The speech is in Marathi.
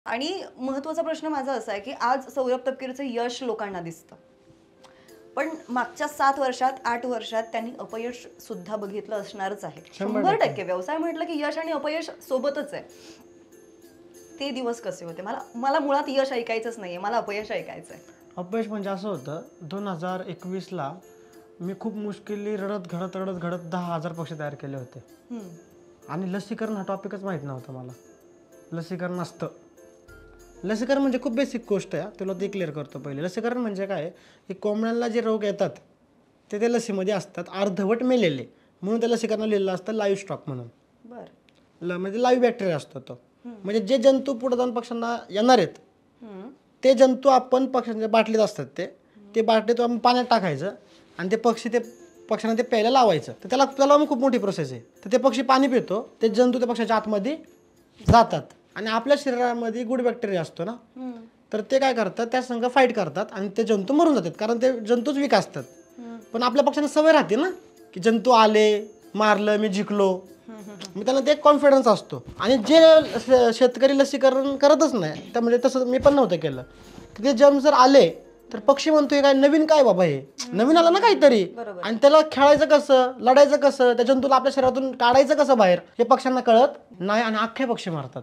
आणि महत्त्वाचा प्रश्न माझा असा आहे, की आज सौरभ तपकीरचं यश लोकांना दिसतं. पण मागच्या 7 वर्षात, 8 वर्षात त्यांनी अपयश सुद्धा बघितलं असणारच आहे. 100% 100% व्यवसाय म्हटलं, की यश आणि अपयश सोबतच आहे. ते दिवस कसे होते? मला मला मुळात यश ऐकायचंच नाहीये. मला अपयश ऐकायचंय. अपयश म्हणजे असं होतं 2021ला मी खूप मुश्किली रडत घडत 10,000 पक्षी तयार केले होते. हं. आणि लसीकरण हा टॉपिकच माहीत नव्हता मला. लसीकरण असतं. लसीकरण म्हणजे खूप बेसिक गोष्ट आहे. तुला ते क्लिअर करतो पहिले. लसीकरण म्हणजे काय आहे, की कोंबड्यांना जे रोग येतात ते त्या लसीमध्ये असतात अर्धवट मेलेले. म्हणून त्या लसीकरणाला लिहिलेलं असतं लाईव्ह स्टॉक म्हणून. बरं. म्हणजे लाईव्ह बॅक्टेरिया असतो तो. म्हणजे जे जंतू पुढे जाऊन पक्ष्यांना येणार आहेत हं. ते जंतू आपण पक्ष्यांच्या बाटलीत असतात ते बाटलीत आपण पाण्यात टाकायचं आणि ते पक्ष्यांना ते प्यायला लावायचं. तर त्याला खूप मोठी प्रोसेस आहे. तर ते पक्षी पाणी पितो, ते जंतू त्या पक्ष्याच्या आतमध्ये जातात आणि आपल्या शरीरामध्ये गुड बॅक्टेरिया असतो ना, हं. तर ते काय करतात त्या संघ फाईट करतात आणि ते जंतू मरून जातात कारण ते जंतूच वीक असतात. पण आपल्या पक्ष्यांना सवय राहते ना की जंतू आले, मारलं, मी जिंकलो, मग त्यांना ते कॉन्फिडन्स असतो. आणि जे शेतकरी लसीकरण करतच नाही, त्यामुळे तसं मी पण नव्हतं केलं, की ते जर्म जर आले तर पक्षी म्हणतोय काय नवीन काय बाबा, हे नवीन आलं ना काहीतरी, बरोबर. आणि त्याला खेळायचं कसं, लढायचं कसं, त्या जंतूला आपल्या शरीरातून काढायचं कसं बाहेर, हे पक्ष्यांना कळत नाही आणि अख्खे पक्षी मारतात.